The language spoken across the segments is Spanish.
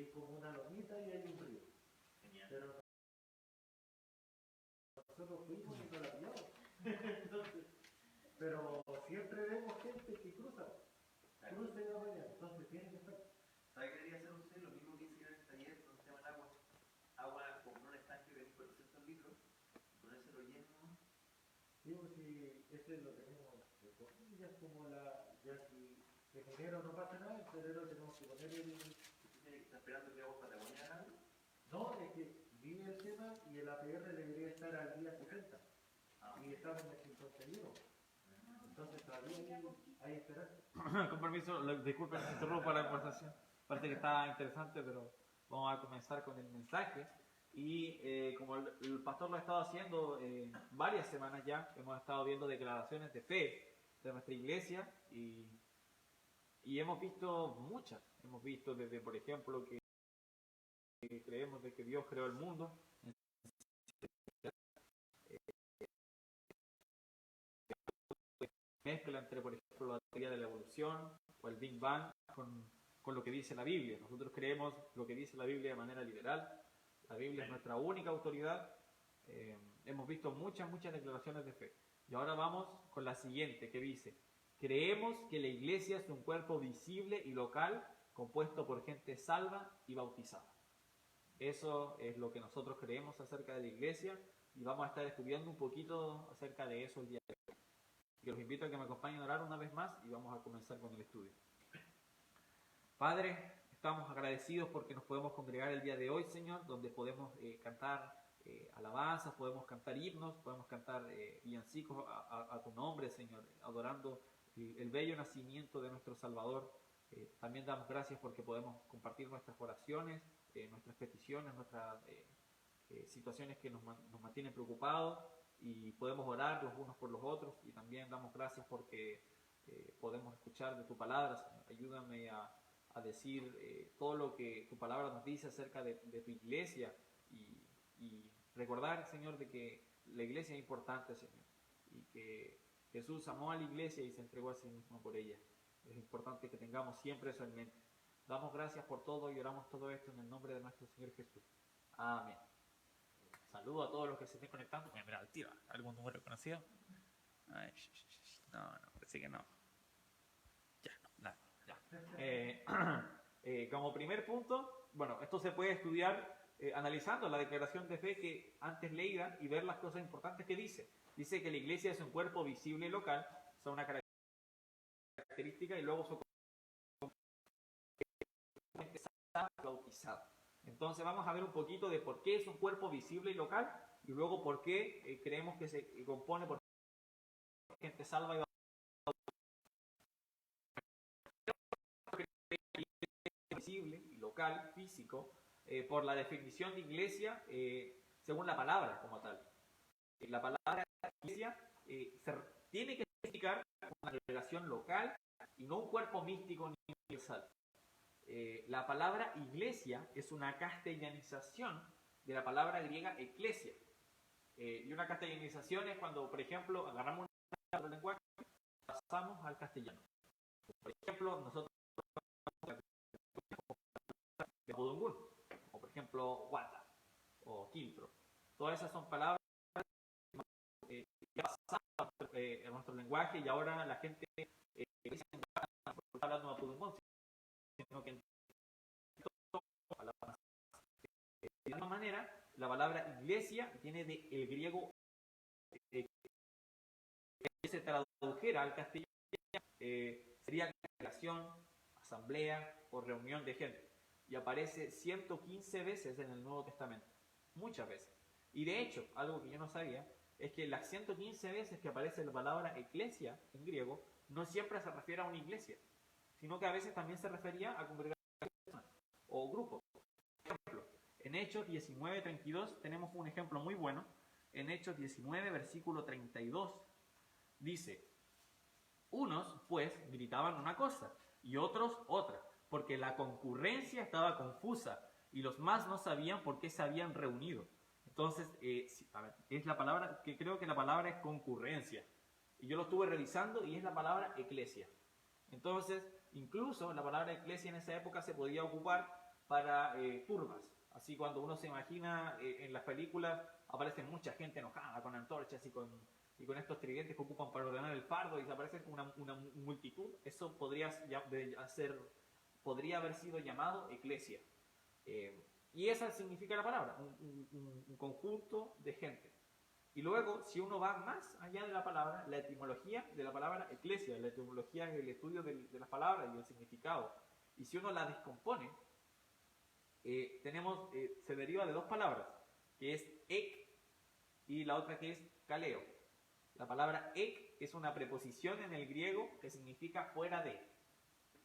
es como una lomita y hay un río. Genial. Pero nosotros fuimos y no la pillamos. Entonces, pero siempre vemos gente que cruza en la mañana, entonces tiene que estar. ¿Sabe qué debería hacer usted? Lo mismo que hice en el taller donde se llama el agua. Agua como un estanque de 400 litros, ponérselo lleno. Sí, pues si ese lo tenemos ya es como ya si en enero no pasa nada, en febrero tenemos que poner ¿Está esperando que Agua Patagonia haga algo? No, es que vi el tema y el APR debería estar al día 60 y estamos en el 51. Entonces todavía hay esperanza. Con permiso, disculpen, interrumpo la conversación. Parece que está interesante, pero vamos a comenzar con el mensaje. Y como el pastor lo ha estado haciendo varias semanas ya, hemos estado viendo declaraciones de fe de nuestra iglesia y hemos visto muchas. Hemos visto desde, por ejemplo, que creemos de que Dios creó el mundo. Mezcla entre, por ejemplo, la teoría de la evolución o el Big Bang con lo que dice la Biblia. Nosotros creemos lo que dice la Biblia de manera literal. La Biblia es nuestra única autoridad. Hemos visto muchas declaraciones de fe. Y ahora vamos con la siguiente, que dice: creemos que la iglesia es un cuerpo visible y local compuesto por gente salva y bautizada. Eso es lo que nosotros creemos acerca de la iglesia y vamos a estar estudiando un poquito acerca de eso el día de hoy. Que los invito a que me acompañen a orar una vez más y vamos a comenzar con el estudio. Padre, estamos agradecidos porque nos podemos congregar el día de hoy, Señor, donde podemos cantar alabanzas, podemos cantar himnos, podemos cantar villancicos a tu nombre, Señor, adorando el bello nacimiento de nuestro Salvador. También damos gracias porque podemos compartir nuestras oraciones, nuestras peticiones, nuestras situaciones que nos mantienen preocupados y podemos orar los unos por los otros. Y también damos gracias porque podemos escuchar de tu palabra, Señor. Ayúdame a decir todo lo que tu palabra nos dice acerca de tu iglesia y recordar, Señor, de que la iglesia es importante, Señor, y que Jesús amó a la iglesia y se entregó a sí mismo por ella. Es importante que tengamos siempre eso en mente. Damos gracias por todo y oramos todo esto en el nombre de nuestro Señor Jesús. Amén. Saludo a todos los que se estén conectando. Mira, al tiro, ¿algún número conocido? Ay, no, parece que no. Ya, no, nada, ya. Como primer punto, bueno, esto se puede estudiar analizando la declaración de fe que antes leída y ver las cosas importantes que dice. Dice que la iglesia es un cuerpo visible y local, son una característica, y luego su bautizado. Entonces vamos a ver un poquito de por qué es un cuerpo visible y local y luego por qué creemos que se compone por gente salva y visible y local, físico, por la definición de iglesia según la palabra como tal. La palabra iglesia tiene que significar una relación local y no un cuerpo místico ni universal. La palabra iglesia es una castellanización de la palabra griega eclesia. Y una castellanización es cuando, por ejemplo, agarramos un lenguaje y pasamos al castellano. Por ejemplo, nosotros de Budungún, o por ejemplo, Wata, o Quiltro. Todas esas son palabras que pasaron en nuestro lenguaje y ahora la gente está hablando de Budungún, sino que de alguna manera la palabra iglesia viene del griego que se tradujera al castellano sería congregación, asamblea o reunión de gente, y aparece 115 veces en el Nuevo Testamento, muchas veces. Y de hecho, algo que yo no sabía es que las 115 veces que aparece la palabra eclesia en griego no siempre se refiere a una iglesia, sino que a veces también se refería a congregación o grupo. Por ejemplo, en Hechos 19:32 tenemos un ejemplo muy bueno. En Hechos 19, versículo 32, dice: unos, pues, gritaban una cosa y otros otra, porque la concurrencia estaba confusa y los más no sabían por qué se habían reunido. Entonces, es la palabra, que creo que la palabra es concurrencia. Y yo lo estuve revisando y es la palabra eclesia. Entonces, incluso la palabra iglesia en esa época se podía ocupar para turbas. Así cuando uno se imagina en las películas aparece mucha gente enojada con antorchas y con estos tridentes que ocupan para ordenar el fardo y se aparece una multitud. Eso podría haber sido llamado eclesia. Y esa significa la palabra, un conjunto de gente. Y luego, si uno va más allá de la palabra, la etimología de la palabra eclesia, la etimología es el estudio de las palabras y el significado. Y si uno la descompone, se deriva de dos palabras, que es ek y la otra que es kaleo. La palabra ek es una preposición en el griego que significa fuera de,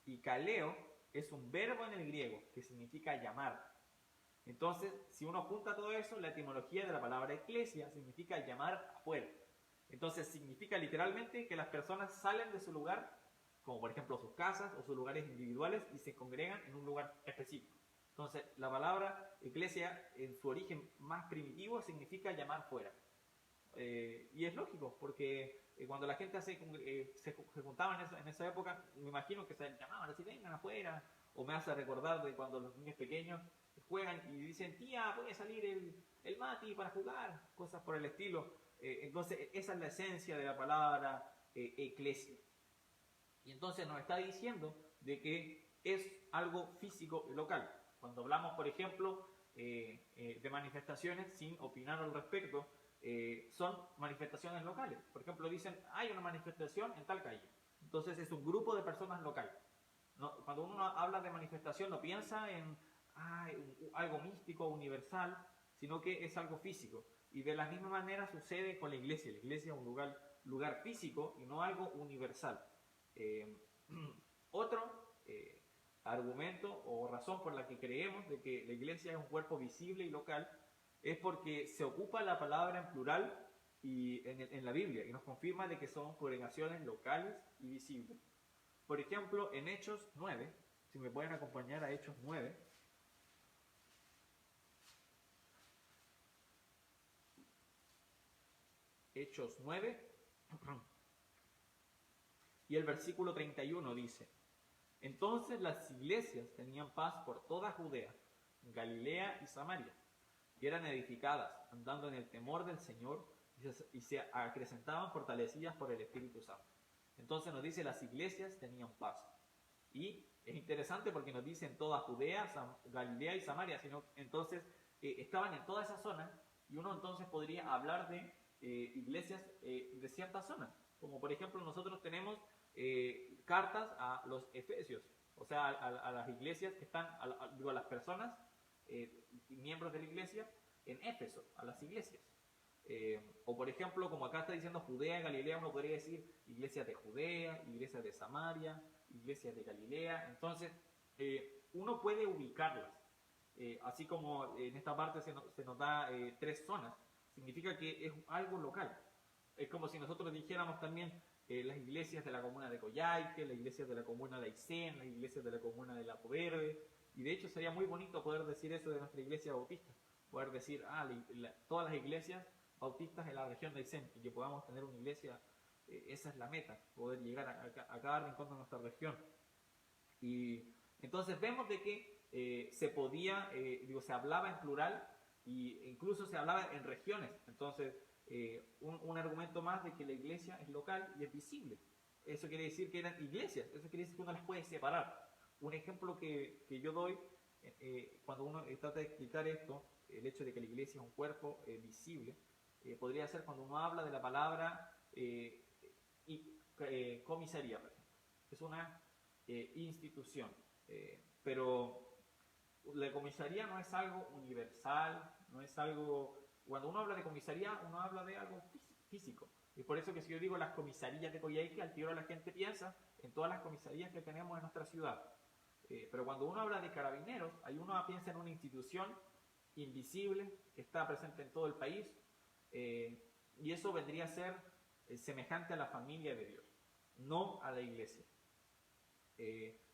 y kaleo es un verbo en el griego que significa llamar. Entonces, si uno junta todo eso, la etimología de la palabra eclesia significa llamar afuera. Entonces, significa literalmente que las personas salen de su lugar, como por ejemplo sus casas o sus lugares individuales, y se congregan en un lugar específico. Entonces, la palabra eclesia, en su origen más primitivo, significa llamar fuera. Y es lógico, porque cuando la gente se juntaba en esa época, me imagino que se llamaban así, vengan afuera, o me hace recordar de cuando los niños pequeños juegan y dicen, tía, puede salir el Mati para jugar, cosas por el estilo. Entonces, esa es la esencia de la palabra eclesia. Y entonces nos está diciendo de que es algo físico y local. Cuando hablamos, por ejemplo, de manifestaciones, sin opinar al respecto, son manifestaciones locales. Por ejemplo, dicen, hay una manifestación en tal calle. Entonces es un grupo de personas local. Cuando uno habla de manifestación no piensa en algo místico, universal, sino que es algo físico. Y de la misma manera sucede con la iglesia. La iglesia es un lugar físico y no algo universal. Otro argumento o razón por la que creemos de que la iglesia es un cuerpo visible y local es porque se ocupa la palabra en plural y en la Biblia y nos confirma de que son congregaciones locales y visibles. Por ejemplo, en Hechos 9, si me pueden acompañar a Hechos 9, Hechos 9, y el versículo 31 dice, entonces las iglesias tenían paz por toda Judea, Galilea y Samaria, y eran edificadas, andando en el temor del Señor, y se acrecentaban fortalecidas por el Espíritu Santo. Entonces nos dice, las iglesias tenían paz. Y es interesante porque nos dicen toda Judea, Galilea y Samaria, sino entonces estaban en toda esa zona, y uno entonces podría hablar de iglesias de ciertas zonas. Como por ejemplo nosotros tenemos cartas a los efesios, o sea, a las iglesias que están, a las personas, miembros de la iglesia, en Éfeso, a las iglesias. O por ejemplo, como acá está diciendo Judea y Galilea, uno podría decir iglesias de Judea, iglesias de Samaria, iglesias de Galilea. Entonces, uno puede ubicarlas. Así como en esta parte se nos da 3 zonas, significa que es algo local. Es como si nosotros dijéramos también las iglesias de la comuna de Coyhaique, las iglesias de la comuna de Aysén, las iglesias de la comuna de Lago Verde. Y de hecho sería muy bonito poder decir eso de nuestra iglesia bautista. Poder decir, todas las iglesias bautistas en la región de Aysén, y que podamos tener una iglesia, esa es la meta, poder llegar a cada rincón de nuestra región. Y entonces vemos de que se hablaba en plural e incluso se hablaba en regiones. Entonces, un argumento más de que la iglesia es local y es visible. Eso quiere decir que eran iglesias, eso quiere decir que uno las puede separar. Un ejemplo que yo doy, cuando uno trata de explicar esto, el hecho de que la iglesia es un cuerpo visible, podría ser cuando uno habla de la palabra comisaría, por ejemplo. Es una institución, pero la comisaría no es algo universal, no es algo... Cuando uno habla de comisaría, uno habla de algo físico. Y por eso que si yo digo las comisarías de Coyhaique, al tiro la gente piensa en todas las comisarías que tenemos en nuestra ciudad. Pero cuando uno habla de carabineros, ahí uno piensa en una institución invisible que está presente en todo el país, y eso vendría a ser semejante a la familia de Dios, no a la iglesia.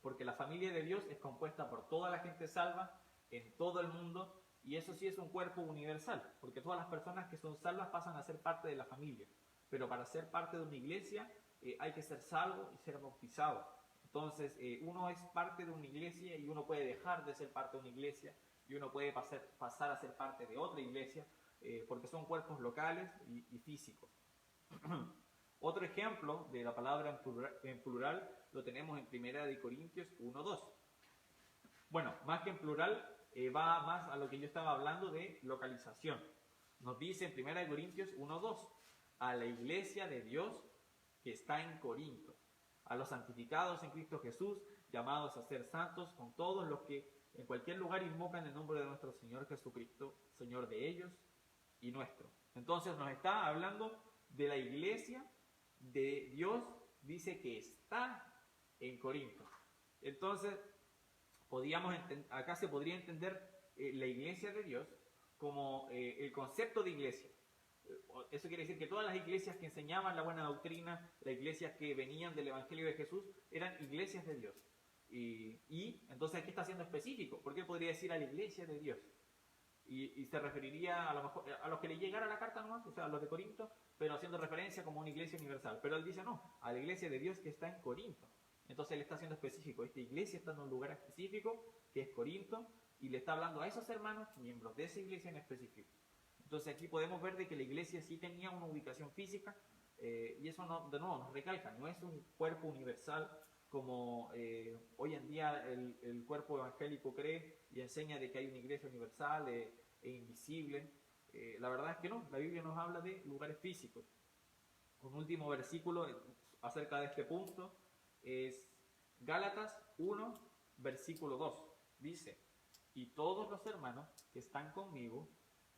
Porque la familia de Dios es compuesta por toda la gente salva en todo el mundo, y eso sí es un cuerpo universal, porque todas las personas que son salvas pasan a ser parte de la familia. Pero para ser parte de una iglesia hay que ser salvo y ser bautizado. Entonces, uno es parte de una iglesia y uno puede dejar de ser parte de una iglesia y uno puede pasar a ser parte de otra iglesia, porque son cuerpos locales y físicos. Otro ejemplo de la palabra en plural lo tenemos en 1 Corintios 1:2. Bueno, más que en plural, va más a lo que yo estaba hablando de localización. Nos dice en 1 Corintios 1:2, a la iglesia de Dios que está en Corinto, a los santificados en Cristo Jesús, llamados a ser santos, con todos los que en cualquier lugar invocan el nombre de nuestro Señor Jesucristo, Señor de ellos y nuestro. Entonces nos está hablando de la iglesia de Dios, dice que está en Corinto. Entonces, acá se podría entender la iglesia de Dios como el concepto de iglesia. Eso quiere decir que todas las iglesias que enseñaban la buena doctrina, las iglesias que venían del Evangelio de Jesús, eran iglesias de Dios. Y entonces aquí está siendo específico, porque él podría decir a la iglesia de Dios. Y se referiría a lo mejor a los que le llegara la carta nomás, o sea, a los de Corinto, pero haciendo referencia como una iglesia universal. Pero él dice no, a la iglesia de Dios que está en Corinto. Entonces él está siendo específico. Esta iglesia está en un lugar específico, que es Corinto, y le está hablando a esos hermanos, miembros de esa iglesia en específico. Entonces aquí podemos ver de que la iglesia sí tenía una ubicación física, y eso de nuevo nos recalca, no es un cuerpo universal como hoy en día el cuerpo evangélico cree y enseña de que hay una iglesia universal e invisible. La verdad es que no, la Biblia nos habla de lugares físicos. Un último versículo acerca de este punto es Gálatas 1, versículo 2. Dice, y todos los hermanos que están conmigo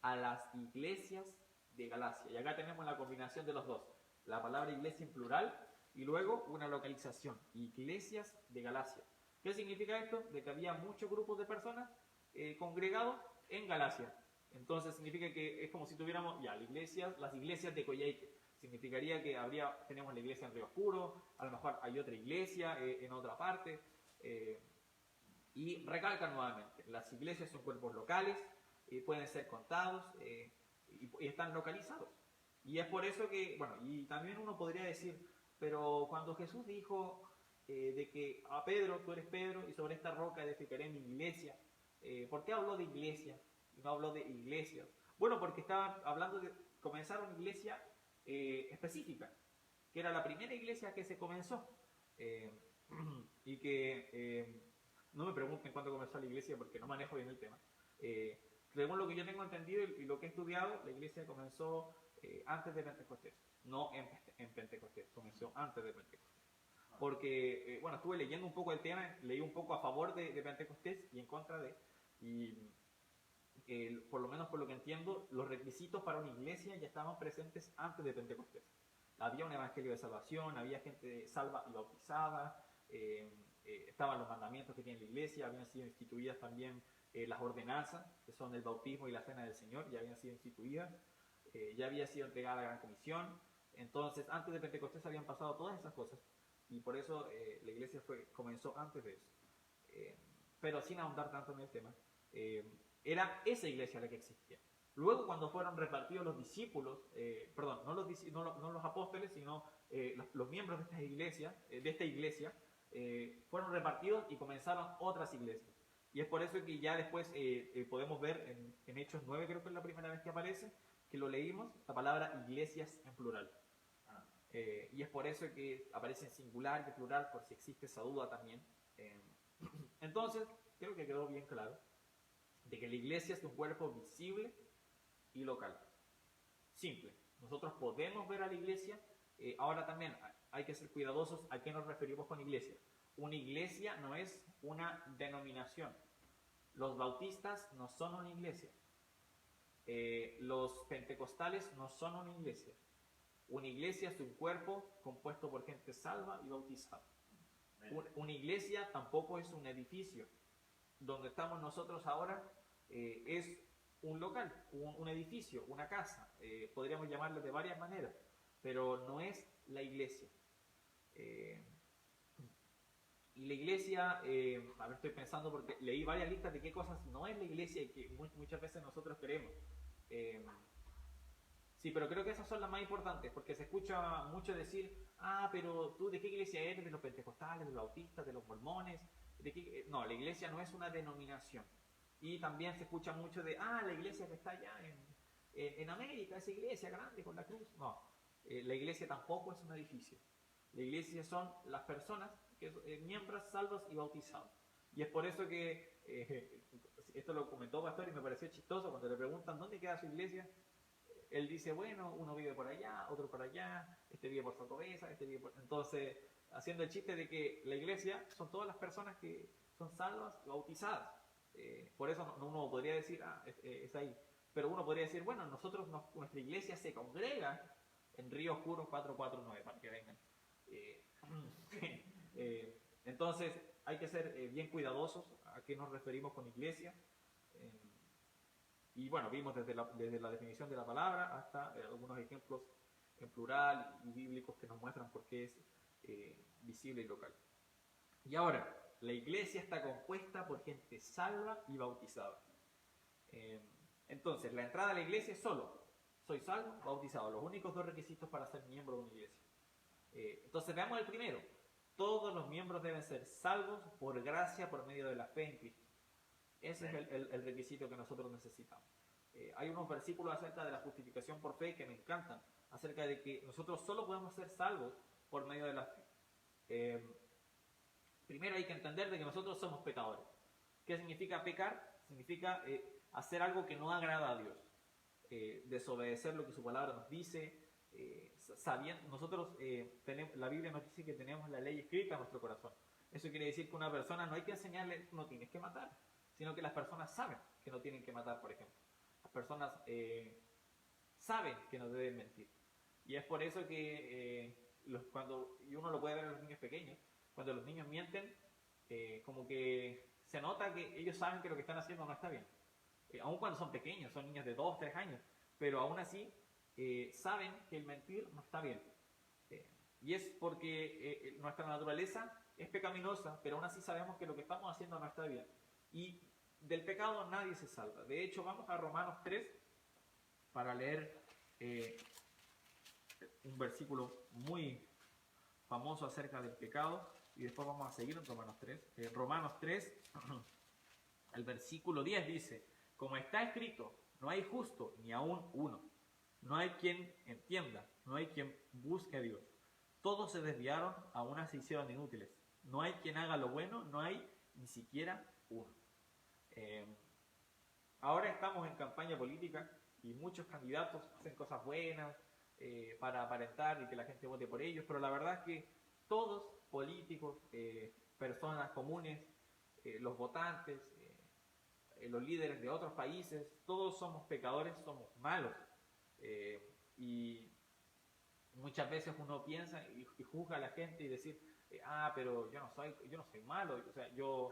a las iglesias de Galacia. Y acá tenemos la combinación de los dos. La palabra iglesia en plural y luego una localización. Iglesias de Galacia. ¿Qué significa esto? De que había muchos grupos de personas congregados en Galacia. Entonces significa que es como si tuviéramos ya las iglesias de Coyhaique. Significaría que tenemos la iglesia en Río Oscuro, a lo mejor hay otra iglesia en otra parte. Y recalcan nuevamente, las iglesias son cuerpos locales, pueden ser contados y están localizados. Y es por eso que, bueno, y también uno podría decir, pero cuando Jesús dijo de que a Pedro, tú eres Pedro, y sobre esta roca edificaré mi iglesia, ¿por qué habló de iglesia y no habló de iglesias? Bueno, porque estaba hablando de comenzar una iglesia específica, que era la primera iglesia que se comenzó, y que no me pregunten cuándo comenzó la iglesia porque no manejo bien el tema. Según lo que yo tengo entendido y lo que he estudiado, la iglesia comenzó antes de Pentecostés, no en Pentecostés, comenzó antes de Pentecostés. Porque, bueno, estuve leyendo un poco el tema, leí un poco a favor de Pentecostés y en contra de, y por lo menos por lo que entiendo, los requisitos para una iglesia ya estaban presentes antes de Pentecostés. Había un evangelio de salvación, había gente salva y bautizada, estaban los mandamientos que tiene la iglesia, habían sido instituidas también las ordenanzas, que son el bautismo y la cena del Señor, ya habían sido instituidas, ya había sido entregada la gran comisión. Entonces, antes de Pentecostés habían pasado todas esas cosas, y por eso la iglesia comenzó antes de eso. Pero sin ahondar tanto en el tema, era esa iglesia la que existía. Luego, cuando fueron repartidos los discípulos, no los apóstoles, sino los miembros de esta iglesia, fueron repartidos y comenzaron otras iglesias. Y es por eso que ya después podemos ver en Hechos 9, creo que es la primera vez que aparece, que lo leímos, la palabra iglesias en plural. Y es por eso que aparece en singular y en plural, por si existe esa duda también. Entonces, creo que quedó bien claro de que la iglesia es un cuerpo visible y local. Simple. Nosotros podemos ver a la iglesia. Ahora también hay que ser cuidadosos a qué nos referimos con iglesia. Una iglesia no es una denominación. Los bautistas no son una iglesia. Los pentecostales no son una iglesia. Una iglesia es un cuerpo compuesto por gente salva y bautizada. Una iglesia tampoco es un edificio. Donde estamos nosotros ahora es un local, un edificio, una casa. Podríamos llamarlo de varias maneras, pero no es la iglesia. Y la iglesia, a ver, estoy pensando porque leí varias listas de qué cosas no es la iglesia y que muchas veces nosotros queremos. Sí, pero creo que esas son las más importantes, porque se escucha mucho decir, pero tú, ¿de qué iglesia eres? ¿De los pentecostales, de los bautistas, de los mormones? No, la iglesia no es una denominación. Y también se escucha mucho de, la iglesia que está allá en América, esa iglesia grande con la cruz. No, la iglesia tampoco es un edificio. La iglesia son las personas, que miembros salvos y bautizados. Y es por eso que, esto lo comentó Pastor y me pareció chistoso, cuando le preguntan dónde queda su iglesia, él dice, bueno, uno vive por allá, otro por allá, este vive por Sotobesa, este vive por... Entonces, haciendo el chiste de que la iglesia son todas las personas que son salvas y bautizadas. Por eso uno podría decir, es ahí. Pero uno podría decir, bueno, nuestra iglesia se congrega en Río Oscuro 449, para que vengan. Entonces, hay que ser bien cuidadosos a qué nos referimos con iglesia. Y bueno, vimos desde la definición de la palabra hasta algunos ejemplos en plural y bíblicos que nos muestran por qué es visible y local. Y ahora, la iglesia está compuesta por gente salva y bautizada. Entonces, la entrada a la iglesia es solo: soy salvo, bautizado. Los únicos dos requisitos para ser miembro de una iglesia. Entonces, veamos el primero. Todos los miembros deben ser salvos por gracia por medio de la fe en Cristo. Ese es el requisito que nosotros necesitamos. Hay unos versículos acerca de la justificación por fe que me encantan, acerca de que nosotros solo podemos ser salvos por medio de la fe. Primero hay que entender de que nosotros somos pecadores. ¿Qué significa pecar? Significa hacer algo que no agrada a Dios, desobedecer lo que su palabra nos dice. Nosotros la Biblia nos dice que tenemos la ley escrita en nuestro corazón. Eso quiere decir que una persona no hay que enseñarle no tienes que matar, sino que las personas saben que no tienen que matar, por ejemplo. Las personas saben que no deben mentir. Y es por eso que y uno lo puede ver en los niños pequeños, cuando los niños mienten, como que se nota que ellos saben que lo que están haciendo no está bien. Aun cuando son pequeños, son niños de 2, 3 años, pero aún así saben que el mentir no está bien. Y es porque nuestra naturaleza es pecaminosa, pero aún así sabemos que lo que estamos haciendo no está bien. Y del pecado nadie se salva. De hecho, vamos a Romanos 3 para leer un versículo muy famoso acerca del pecado, y después vamos a seguir en Romanos 3. Romanos 3, el versículo 10 dice: como está escrito, no hay justo ni aún uno, no hay quien entienda, no hay quien busque a Dios. Todos se desviaron, a una se hicieron inútiles. No hay quien haga lo bueno, no hay ni siquiera uno. Ahora estamos en campaña política y muchos candidatos hacen cosas buenas para aparentar y que la gente vote por ellos, pero la verdad es que todos, políticos, personas comunes, los votantes, los líderes de otros países, todos somos pecadores, somos malos. Y muchas veces uno piensa y juzga a la gente y decir, pero yo no soy malo, o sea, yo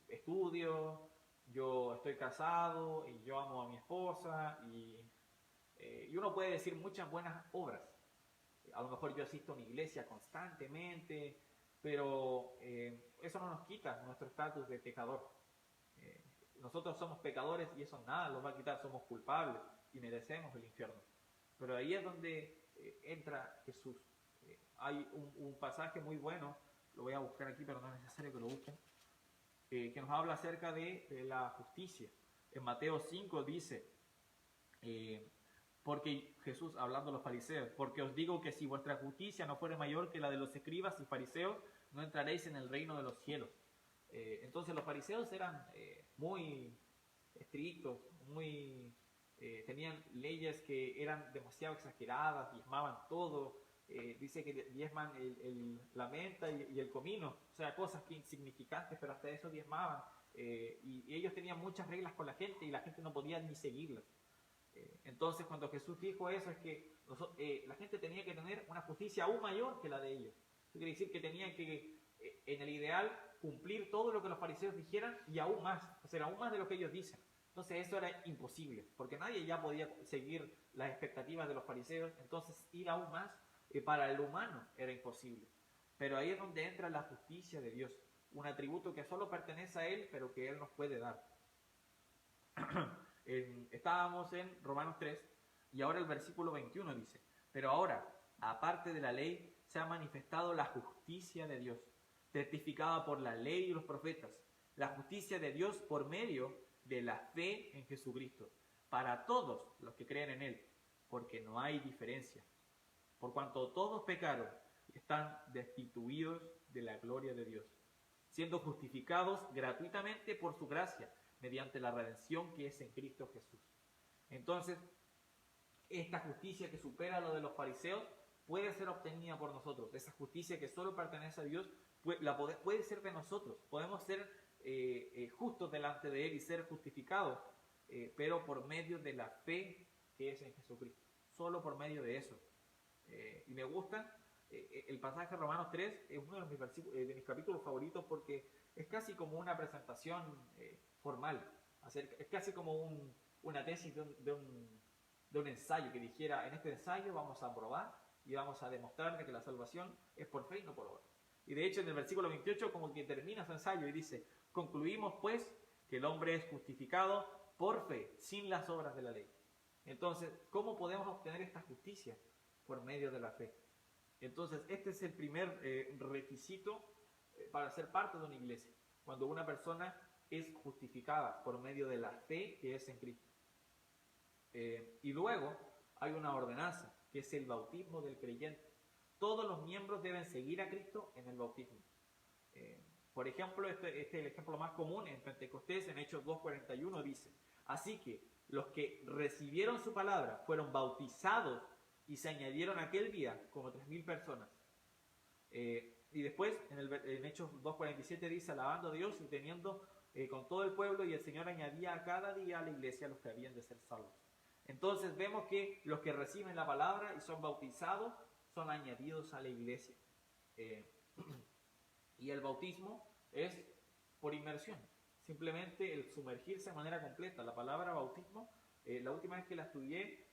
estudio, yo estoy casado y yo amo a mi esposa, y uno puede decir muchas buenas obras. A lo mejor yo asisto a una iglesia constantemente, pero eso no nos quita nuestro estatus de pecador. Nosotros somos pecadores y eso nada nos va a quitar, somos culpables y merecemos el infierno. Pero ahí es donde entra Jesús. Hay un pasaje muy bueno, lo voy a buscar aquí, pero no es necesario que lo busquen, que nos habla acerca de la justicia. En Mateo 5 dice, porque Jesús, hablando a los fariseos, porque os digo que si vuestra justicia no fuere mayor que la de los escribas y fariseos, no entraréis en el reino de los cielos. Entonces los fariseos eran muy estrictos, tenían leyes que eran demasiado exageradas, diezmaban todo. Dice que diezman la menta y el comino, o sea, cosas que insignificantes, pero hasta eso diezmaban. Y ellos tenían muchas reglas con la gente y la gente no podía ni seguirlas. Entonces, cuando Jesús dijo eso, es que la gente tenía que tener una justicia aún mayor que la de ellos. Eso quiere decir que tenían que, en el ideal, cumplir todo lo que los fariseos dijeran y aún más, hacer aún más de lo que ellos dicen. Entonces eso era imposible, porque nadie ya podía seguir las expectativas de los fariseos. Entonces ir aún más para el humano era imposible. Pero ahí es donde entra la justicia de Dios, un atributo que solo pertenece a Él, pero que Él nos puede dar. Estábamos en Romanos 3, Y ahora el versículo 21 dice, pero ahora, aparte de la ley, se ha manifestado la justicia de Dios, testificada por la ley y los profetas, la justicia de Dios por medio de la fe en Jesucristo, para todos los que creen en Él, porque no hay diferencia. Por cuanto todos pecaron y están destituidos de la gloria de Dios, siendo justificados gratuitamente por su gracia, mediante la redención que es en Cristo Jesús. Entonces, esta justicia que supera lo de los fariseos puede ser obtenida por nosotros. Esa justicia que solo pertenece a Dios puede ser de nosotros. Podemos ser justos delante de Él y ser justificados, pero por medio de la fe que es en Jesucristo. Solo por medio de eso. Y me gusta el pasaje de Romanos 3, es uno de mis capítulos favoritos porque es casi como una presentación formal. Es casi como una tesis de un ensayo que dijera, en este ensayo vamos a probar y vamos a demostrar que la salvación es por fe y no por obra. Y de hecho en el versículo 28 como que termina su ensayo y dice, concluimos pues que el hombre es justificado por fe, sin las obras de la ley. Entonces, ¿cómo podemos obtener esta justicia? Por medio de la fe. Entonces, este es el primer requisito para ser parte de una iglesia. Cuando una persona es justificada por medio de la fe que es en Cristo. Y luego hay una ordenanza, que es el bautismo del creyente. Todos los miembros deben seguir a Cristo en el bautismo. Por ejemplo, este es el ejemplo más común en Pentecostés, en Hechos 2:41 dice, así que los que recibieron su palabra fueron bautizados y se añadieron aquel día como 3.000 personas. Y después, en Hechos 2:47 dice, alabando a Dios y teniendo con todo el pueblo, y el Señor añadía a cada día a la iglesia los que habían de ser salvos. Entonces vemos que los que reciben la palabra y son bautizados son añadidos a la iglesia. Y el bautismo es por inmersión, simplemente el sumergirse de manera completa. La palabra bautismo, la última vez que la estudié,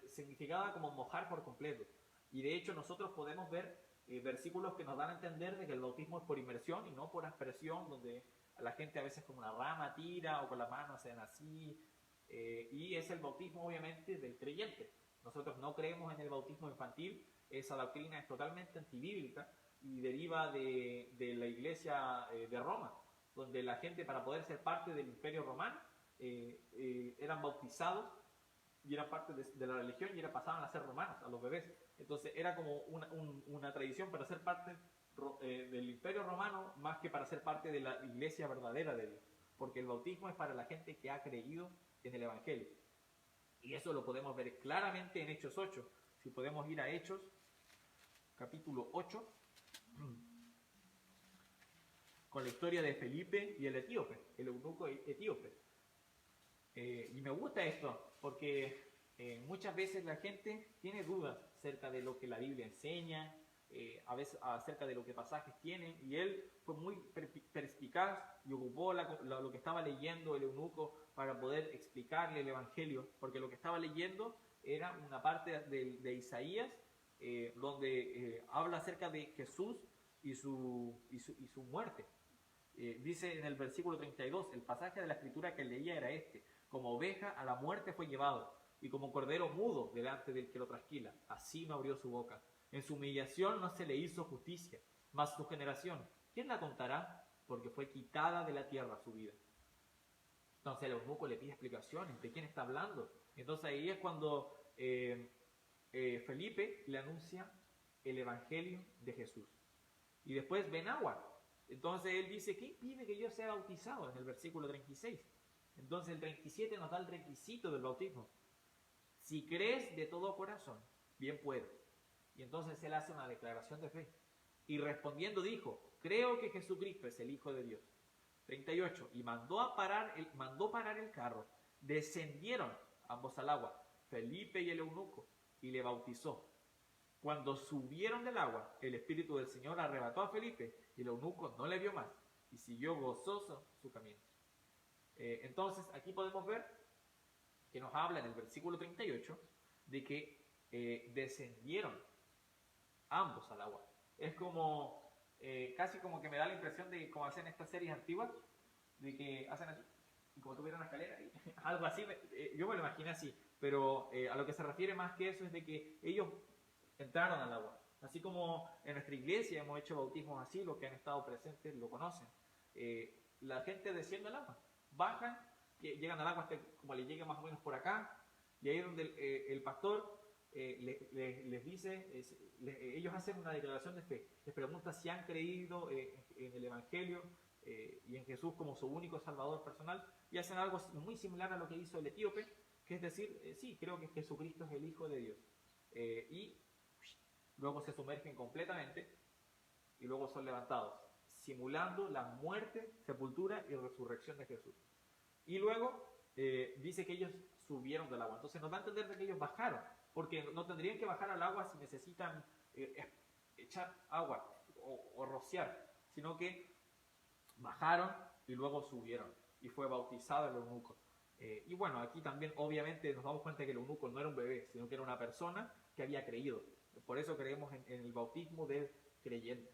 significaba como mojar por completo. Y de hecho nosotros podemos ver versículos que nos dan a entender de que el bautismo es por inmersión y no por aspersión, donde la gente a veces con una rama tira o con la mano hacen así. Y es el bautismo obviamente del creyente. Nosotros no creemos en el bautismo infantil. Esa doctrina es totalmente antibíblica y deriva de la iglesia de Roma, donde la gente para poder ser parte del imperio romano eran bautizados y eran parte de la religión y pasaban a ser romanos, a los bebés. Entonces era como una tradición para ser parte del imperio romano más que para ser parte de la iglesia verdadera de Dios, porque el bautismo es para la gente que ha creído en el Evangelio. Y eso lo podemos ver claramente en Hechos 8. Si podemos ir a Hechos, capítulo 8, con la historia de Felipe y el etíope, el eunuco etíope. Y me gusta esto, porque muchas veces la gente tiene dudas acerca de lo que la Biblia enseña, a veces acerca de lo que pasajes tienen, y él fue muy perspicaz y ocupó lo que estaba leyendo el eunuco para poder explicarle el Evangelio, porque lo que estaba leyendo era una parte de Isaías, donde habla acerca de Jesús y su muerte. Dice en el versículo 32, el pasaje de la escritura que leía era este: como oveja a la muerte fue llevado, y como cordero mudo delante del que lo trasquila, así no abrió su boca. En su humillación no se le hizo justicia, mas su generación, ¿quién la contará? Porque fue quitada de la tierra su vida. Entonces el eunuco le pide explicaciones, ¿de quién está hablando? Entonces ahí es cuando Felipe le anuncia el Evangelio de Jesús. Y después ven agua. Entonces él dice, ¿qué impide que yo sea bautizado? En el versículo 36. Entonces el 37 nos da el requisito del bautismo. Si crees de todo corazón, bien puedes. Y entonces él hace una declaración de fe. Y respondiendo dijo, creo que Jesucristo es el Hijo de Dios. 38. Y mandó parar el carro. Descendieron ambos al agua, Felipe y el eunuco, y le bautizó. Cuando subieron del agua, el Espíritu del Señor arrebató a Felipe, y el eunuco no le vio más, y siguió gozoso su camino. Entonces, aquí podemos ver que nos habla en el versículo 38 de que descendieron ambos al agua. Es como, casi como que me da la impresión de como hacen estas series antiguas, de que hacen así, y como tuviera una escalera, y algo así, yo me lo imaginé así, pero a lo que se refiere más que eso es de que ellos entraron al agua. Así como en nuestra iglesia hemos hecho bautismos así, los que han estado presentes lo conocen. La gente desciende al agua, bajan, llegan al agua hasta como le llegue más o menos por acá, y ahí es donde el pastor les dice, ellos hacen una declaración de fe, les pregunta si han creído en el Evangelio y en Jesús como su único Salvador personal, y hacen algo muy similar a lo que hizo el etíope, que es decir, sí, creo que Jesucristo es el Hijo de Dios. Y luego se sumergen completamente y luego son levantados, simulando la muerte, sepultura y resurrección de Jesús. Y luego dice que ellos subieron del agua. Entonces nos da a entender de que ellos bajaron, porque no tendrían que bajar al agua si necesitan echar agua o rociar, sino que bajaron y luego subieron. Y fue bautizado el eunuco. Y bueno, aquí también obviamente nos damos cuenta que el eunuco no era un bebé, sino que era una persona que había creído. Por eso creemos en el bautismo del creyente.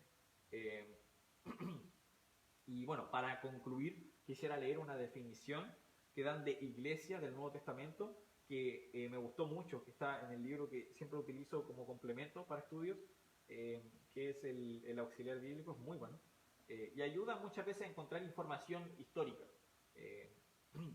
Y bueno, para concluir, quisiera leer una definición que dan de iglesia del Nuevo Testamento, que me gustó mucho, que está en el libro que siempre utilizo como complemento para estudios, que es el auxiliar bíblico, es muy bueno, y ayuda muchas veces a encontrar información histórica,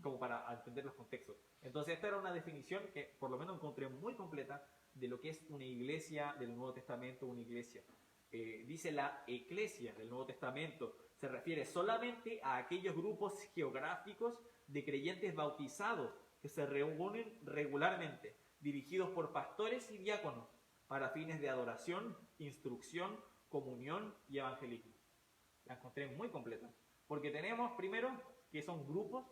como para entender los contextos. Entonces esta era una definición que por lo menos encontré muy completa de lo que es una iglesia del Nuevo Testamento, una iglesia. Dice la eclesia del Nuevo Testamento, se refiere solamente a aquellos grupos geográficos de creyentes bautizados que se reúnen regularmente, dirigidos por pastores y diáconos, para fines de adoración, instrucción, comunión y evangelismo. La encontré muy completa, porque tenemos primero que son grupos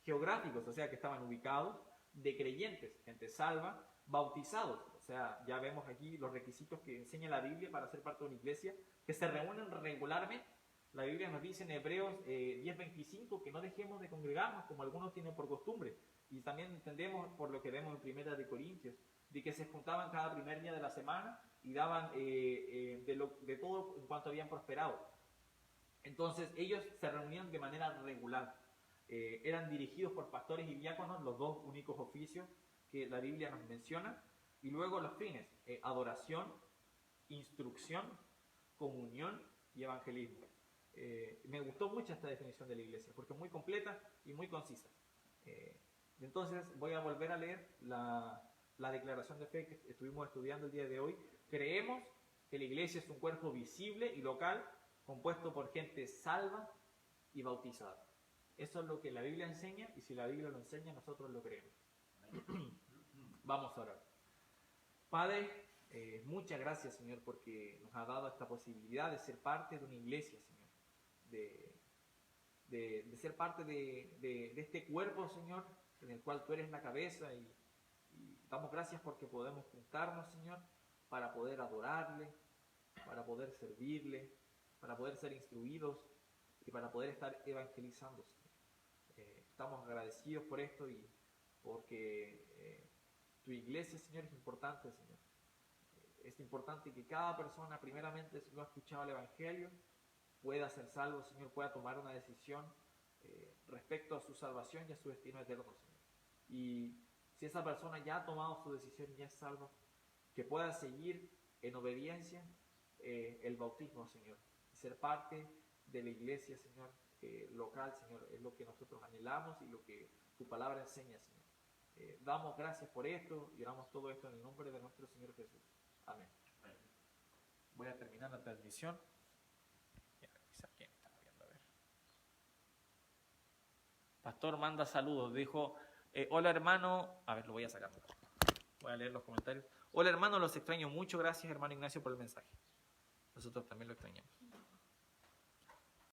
geográficos, o sea que estaban ubicados, de creyentes, gente salva, bautizados, o sea, ya vemos aquí los requisitos que enseña la Biblia para ser parte de una iglesia, que se reúnen regularmente. La Biblia nos dice en Hebreos 10:25 que no dejemos de congregarnos como algunos tienen por costumbre, y también entendemos por lo que vemos en Primera de Corintios, de que se juntaban cada primer día de la semana y daban de todo en cuanto habían prosperado. Entonces ellos se reunían de manera regular, eran dirigidos por pastores y diáconos, los dos únicos oficios que la Biblia nos menciona, y luego los fines, adoración, instrucción, comunión y evangelismo. Me gustó mucho esta definición de la iglesia, porque es muy completa y muy concisa. Entonces voy a volver a leer la declaración de fe que estuvimos estudiando el día de hoy. Creemos que la iglesia es un cuerpo visible y local, compuesto por gente salva y bautizada. Eso es lo que la Biblia enseña, y si la Biblia lo enseña, nosotros lo creemos. Vamos a orar. Padre, muchas gracias, Señor, porque nos ha dado esta posibilidad de ser parte de una iglesia, Señor, de ser parte de este cuerpo, Señor, en el cual tú eres la cabeza, y damos gracias porque podemos juntarnos, Señor, para poder adorarle, para poder servirle, para poder ser instruidos y para poder estar evangelizando, Señor. Estamos agradecidos por esto y porque tu iglesia, Señor, es importante, Señor. Es importante que cada persona, primeramente, si no ha escuchado el Evangelio, pueda ser salvo, Señor, pueda tomar una decisión respecto a su salvación y a su destino eterno, Señor. Y si esa persona ya ha tomado su decisión y ya es salva, que pueda seguir en obediencia el bautismo, Señor, y ser parte de la iglesia, Señor, local, Señor, es lo que nosotros anhelamos y lo que tu palabra enseña, Señor. Damos gracias por esto y oramos todo esto en el nombre de nuestro Señor Jesús. Amén. Voy a terminar la transmisión. Voy a revisar quién está viendo, a ver. Pastor manda saludos, dijo, hola hermano, a ver, lo voy a sacar. Voy a leer los comentarios. Hola hermano, los extraño mucho, gracias hermano Ignacio por el mensaje. Nosotros también lo extrañamos.